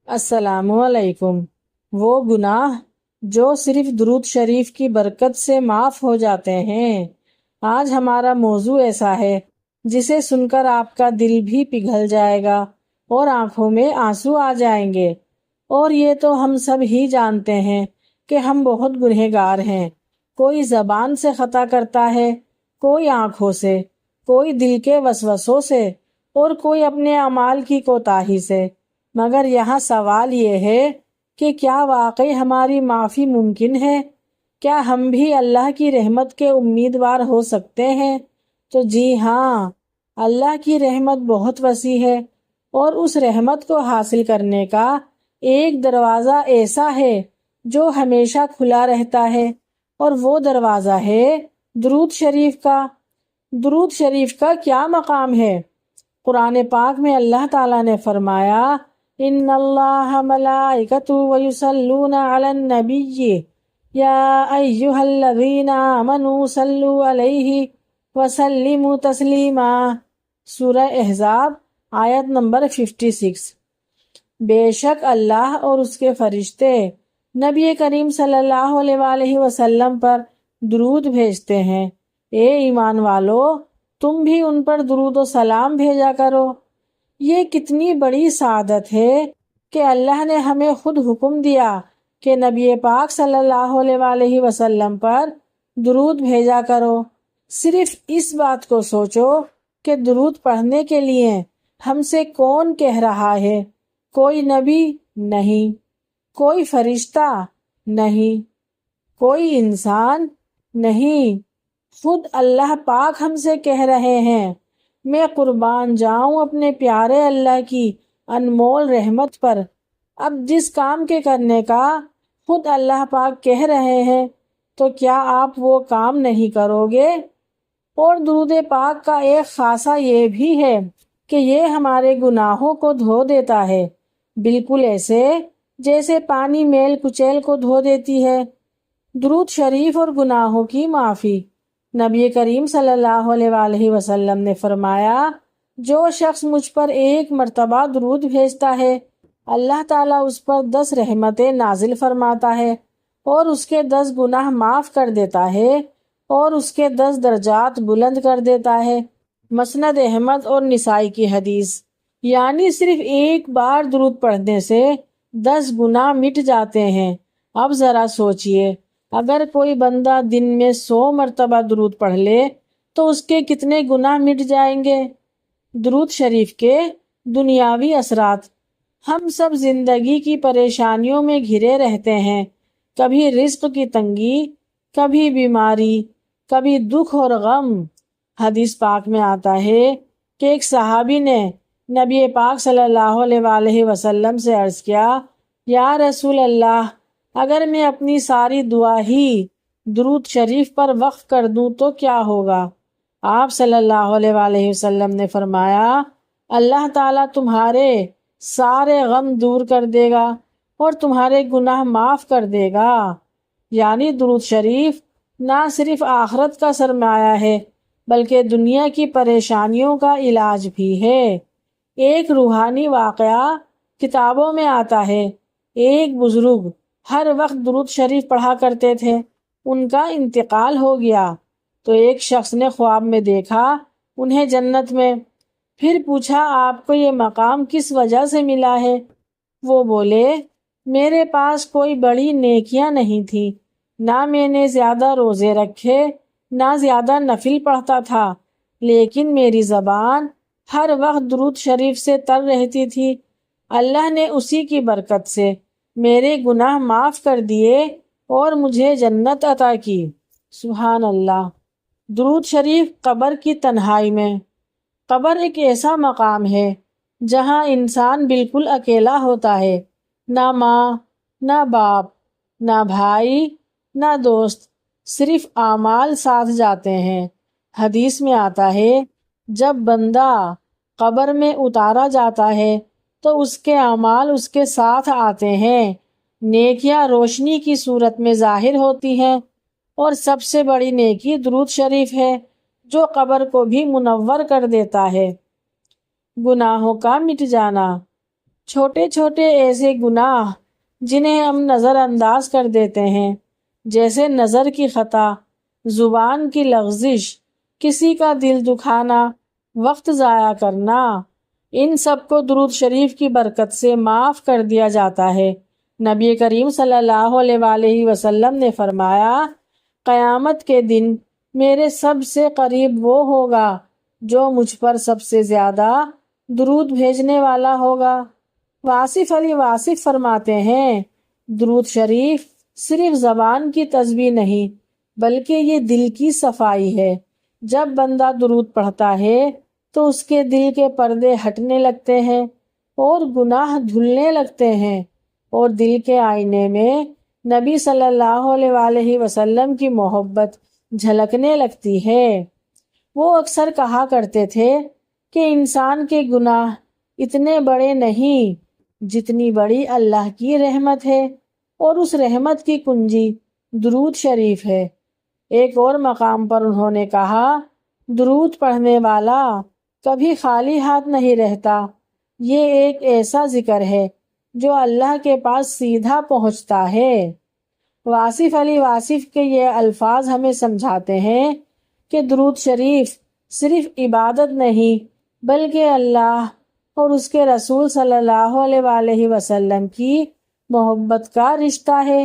السلام علیکم۔ وہ گناہ جو صرف درود شریف کی برکت سے معاف ہو جاتے ہیں، آج ہمارا موضوع ایسا ہے جسے سن کر آپ کا دل بھی پگھل جائے گا اور آنکھوں میں آنسو آ جائیں گے۔ اور یہ تو ہم سب ہی جانتے ہیں کہ ہم بہت گنہگار ہیں۔ کوئی زبان سے خطا کرتا ہے، کوئی آنکھوں سے، کوئی دل کے وسوسوں سے، اور کوئی اپنے اعمال کی کوتاہی سے۔ مگر یہاں سوال یہ ہے کہ کیا واقعی ہماری معافی ممکن ہے؟ کیا ہم بھی اللہ کی رحمت کے امیدوار ہو سکتے ہیں؟ تو جی ہاں، اللہ کی رحمت بہت وسیع ہے، اور اس رحمت کو حاصل کرنے کا ایک دروازہ ایسا ہے جو ہمیشہ کھلا رہتا ہے، اور وہ دروازہ ہے درود شریف کا۔ درود شریف کا کیا مقام ہے؟ قرآن پاک میں اللہ تعالیٰ نے فرمایا، ان اللہ ملائکتہ یصلون علی النبی یا ایھا الذین آمنوا صلوا علیہ وسلموا تسلیما۔ سورہ احزاب آیت نمبر 56۔ بے شک اللہ اور اس کے فرشتے نبی کریم صلی اللہ علیہ وآلہ وسلم پر درود بھیجتے ہیں۔ اے ایمان والو، تم بھی ان پر درود و سلام بھیجا کرو۔ یہ کتنی بڑی سعادت ہے کہ اللہ نے ہمیں خود حکم دیا کہ نبی پاک صلی اللہ علیہ وآلہ وسلم پر درود بھیجا کرو۔ صرف اس بات کو سوچو کہ درود پڑھنے کے لیے ہم سے کون کہہ رہا ہے؟ کوئی نبی نہیں، کوئی فرشتہ نہیں، کوئی انسان نہیں، خود اللہ پاک ہم سے کہہ رہے ہیں۔ میں قربان جاؤں اپنے پیارے اللہ کی انمول رحمت پر۔ اب جس کام کے کرنے کا خود اللہ پاک کہہ رہے ہیں، تو کیا آپ وہ کام نہیں کرو گے؟ اور درود پاک کا ایک خاصہ یہ بھی ہے کہ یہ ہمارے گناہوں کو دھو دیتا ہے، بالکل ایسے جیسے پانی میل کچیل کو دھو دیتی ہے۔ درود شریف اور گناہوں کی معافی۔ نبی کریم صلی اللہ علیہ وآلہ وسلم نے فرمایا، جو شخص مجھ پر ایک مرتبہ درود بھیجتا ہے، اللہ تعالیٰ اس پر 10 رحمتیں نازل فرماتا ہے، اور اس کے 10 گناہ معاف کر دیتا ہے، اور اس کے 10 درجات بلند کر دیتا ہے۔ مسند احمد اور نسائی کی حدیث۔ یعنی صرف ایک بار درود پڑھنے سے 10 گناہ مٹ جاتے ہیں۔ اب ذرا سوچئے، اگر کوئی بندہ دن میں 100 مرتبہ درود پڑھ لے تو اس کے کتنے گناہ مٹ جائیں گے؟ درود شریف کے دنیاوی اثرات۔ ہم سب زندگی کی پریشانیوں میں گھرے رہتے ہیں، کبھی رزق کی تنگی، کبھی بیماری، کبھی دکھ اور غم۔ حدیث پاک میں آتا ہے کہ ایک صحابی نے نبی پاک صلی اللہ علیہ وآلہ وسلم سے عرض کیا، یا رسول اللہ، اگر میں اپنی ساری دعا ہی درود شریف پر وقف کر دوں تو کیا ہوگا؟ آپ صلی اللہ علیہ وآلہ وسلم نے فرمایا، اللہ تعالیٰ تمہارے سارے غم دور کر دے گا اور تمہارے گناہ معاف کر دے گا۔ یعنی درود شریف نہ صرف آخرت کا سرمایہ ہے بلکہ دنیا کی پریشانیوں کا علاج بھی ہے۔ ایک روحانی واقعہ کتابوں میں آتا ہے، ایک بزرگ ہر وقت درود شریف پڑھا کرتے تھے، ان کا انتقال ہو گیا تو ایک شخص نے خواب میں دیکھا انہیں جنت میں۔ پھر پوچھا، آپ کو یہ مقام کس وجہ سے ملا ہے؟ وہ بولے، میرے پاس کوئی بڑی نیکیاں نہیں تھی، نہ میں نے زیادہ روزے رکھے، نہ زیادہ نفل پڑھتا تھا، لیکن میری زبان ہر وقت درود شریف سے تر رہتی تھی۔ اللہ نے اسی کی برکت سے میرے گناہ معاف کر دیے اور مجھے جنت عطا کی۔ سبحان اللہ۔ درود شریف قبر کی تنہائی میں۔ قبر ایک ایسا مقام ہے جہاں انسان بالکل اکیلا ہوتا ہے، نہ ماں، نہ باپ، نہ بھائی، نہ دوست، صرف اعمال ساتھ جاتے ہیں۔ حدیث میں آتا ہے، جب بندہ قبر میں اتارا جاتا ہے تو اس کے اعمال اس کے ساتھ آتے ہیں، نیکیاں روشنی کی صورت میں ظاہر ہوتی ہیں، اور سب سے بڑی نیکی درود شریف ہے جو قبر کو بھی منور کر دیتا ہے۔ گناہوں کا مٹ جانا۔ چھوٹے چھوٹے ایسے گناہ جنہیں ہم نظر انداز کر دیتے ہیں، جیسے نظر کی خطا، زبان کی لغزش، کسی کا دل دکھانا، وقت ضائع کرنا، ان سب کو درود شریف کی برکت سے معاف کر دیا جاتا ہے۔ نبی کریم صلی اللہ علیہ وآلہ وسلم نے فرمایا، قیامت کے دن میرے سب سے قریب وہ ہوگا جو مجھ پر سب سے زیادہ درود بھیجنے والا ہوگا۔ واصف علی واصف فرماتے ہیں، درود شریف صرف زبان کی تسبیح نہیں بلکہ یہ دل کی صفائی ہے۔ جب بندہ درود پڑھتا ہے تو اس کے دل کے پردے ہٹنے لگتے ہیں اور گناہ دھلنے لگتے ہیں، اور دل کے آئینے میں نبی صلی اللہ علیہ وآلہ وسلم کی محبت جھلکنے لگتی ہے۔ وہ اکثر کہا کرتے تھے کہ انسان کے گناہ اتنے بڑے نہیں جتنی بڑی اللہ کی رحمت ہے، اور اس رحمت کی کنجی درود شریف ہے۔ ایک اور مقام پر انہوں نے کہا، درود پڑھنے والا کبھی خالی ہاتھ نہیں رہتا، یہ ایک ایسا ذکر ہے جو اللہ کے پاس سیدھا پہنچتا ہے۔ واصف علی واصف کے یہ الفاظ ہمیں سمجھاتے ہیں کہ درود شریف صرف عبادت نہیں بلکہ اللہ اور اس کے رسول صلی اللہ علیہ وآلہ وسلم کی محبت کا رشتہ ہے۔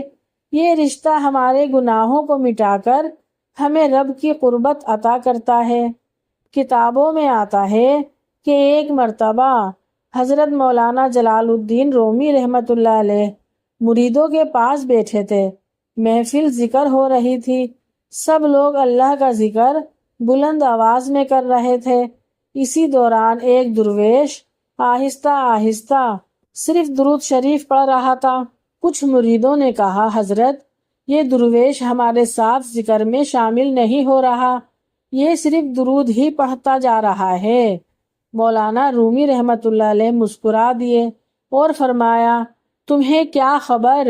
یہ رشتہ ہمارے گناہوں کو مٹا کر ہمیں رب کی قربت عطا کرتا ہے۔ کتابوں میں آتا ہے کہ ایک مرتبہ حضرت مولانا جلال الدین رومی رحمۃ اللہ علیہ مریدوں کے پاس بیٹھے تھے، محفل ذکر ہو رہی تھی، سب لوگ اللہ کا ذکر بلند آواز میں کر رہے تھے۔ اسی دوران ایک درویش آہستہ آہستہ صرف درود شریف پڑھ رہا تھا۔ کچھ مریدوں نے کہا، حضرت یہ درویش ہمارے ساتھ ذکر میں شامل نہیں ہو رہا، یہ صرف درود ہی پڑھتا جا رہا ہے۔ مولانا رومی رحمت اللہ علیہ مسکرا دیے اور فرمایا، تمہیں کیا خبر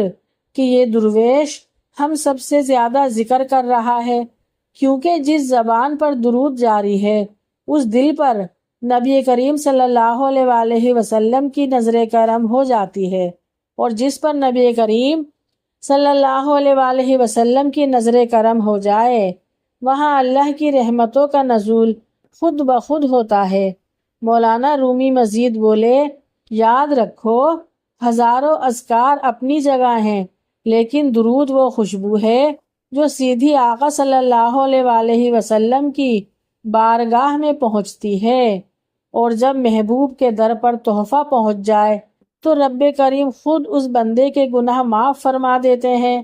کہ یہ درویش ہم سب سے زیادہ ذکر کر رہا ہے، کیونکہ جس زبان پر درود جاری ہے اس دل پر نبی کریم صلی اللہ علیہ وآلہ وسلم کی نظر کرم ہو جاتی ہے، اور جس پر نبی کریم صلی اللہ علیہ وآلہ وسلم کی نظر کرم ہو جائے وہاں اللہ کی رحمتوں کا نزول خود بخود ہوتا ہے۔ مولانا رومی مزید بولے، یاد رکھو ہزاروں اذکار اپنی جگہ ہیں، لیکن درود وہ خوشبو ہے جو سیدھی آقا صلی اللہ علیہ وآلہ وسلم کی بارگاہ میں پہنچتی ہے، اور جب محبوب کے در پر تحفہ پہنچ جائے تو رب کریم خود اس بندے کے گناہ معاف فرما دیتے ہیں۔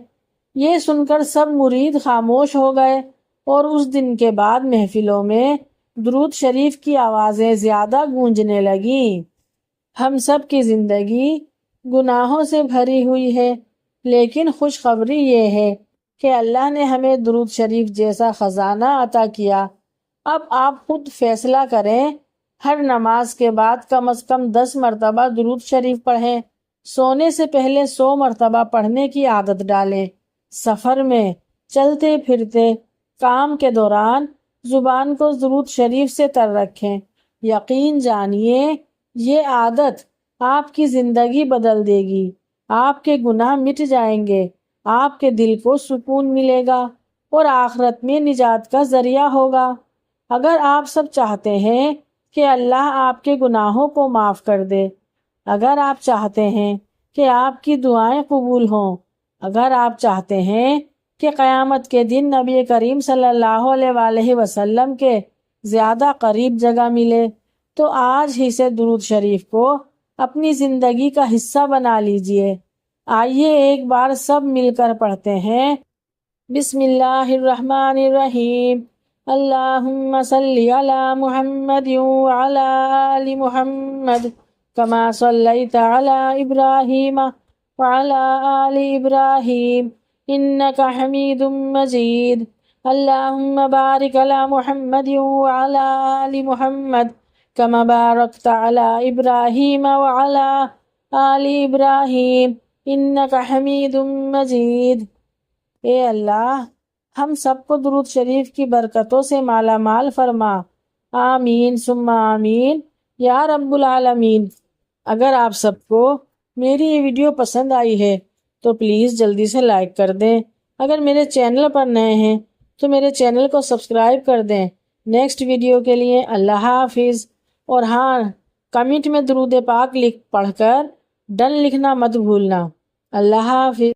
یہ سن کر سب مرید خاموش ہو گئے، اور اس دن کے بعد محفلوں میں درود شریف کی آوازیں زیادہ گونجنے لگیں۔ ہم سب کی زندگی گناہوں سے بھری ہوئی ہے، لیکن خوشخبری یہ ہے کہ اللہ نے ہمیں درود شریف جیسا خزانہ عطا کیا۔ اب آپ خود فیصلہ کریں، ہر نماز کے بعد کم از کم 10 مرتبہ درود شریف پڑھیں، سونے سے پہلے 100 مرتبہ پڑھنے کی عادت ڈالیں، سفر میں، چلتے پھرتے، کام کے دوران زبان کو درود شریف سے تر رکھیں۔ یقین جانیے یہ عادت آپ کی زندگی بدل دے گی، آپ کے گناہ مٹ جائیں گے، آپ کے دل کو سکون ملے گا اور آخرت میں نجات کا ذریعہ ہوگا۔ اگر آپ سب چاہتے ہیں کہ اللہ آپ کے گناہوں کو معاف کر دے، اگر آپ چاہتے ہیں کہ آپ کی دعائیں قبول ہوں، اگر آپ چاہتے ہیں کہ قیامت کے دن نبی کریم صلی اللہ علیہ وآلہ وسلم کے زیادہ قریب جگہ ملے، تو آج ہی سے درود شریف کو اپنی زندگی کا حصہ بنا لیجئے۔ آئیے ایک بار سب مل کر پڑھتے ہیں، بسم اللہ الرحمن الرحیم، اللہم صلی علی محمد وعلی آل محمد کما صلیت علی ابراہیم وعلی آل ابراہیم انک حمید مجید، اللہم بارک علی محمد وعلی آل محمد کما بارکت علی ابراہیم وعلی آل ابراہیم انک حمید مجید۔ اے اللہ ہم سب کو درود شریف کی برکتوں سے مالا مال فرما، آمین ثم آمین یا رب العالمین۔ اگر آپ سب کو میری یہ ویڈیو پسند آئی ہے تو پلیز جلدی سے لائک کر دیں۔ اگر میرے چینل پر نئے ہیں تو میرے چینل کو سبسکرائب کر دیں۔ نیکسٹ ویڈیو کے لیے اللہ حافظ۔ اور ہاں، کمنٹ میں درود پاک پڑھ کر ڈن لکھنا مت بھولنا۔ اللہ حافظ۔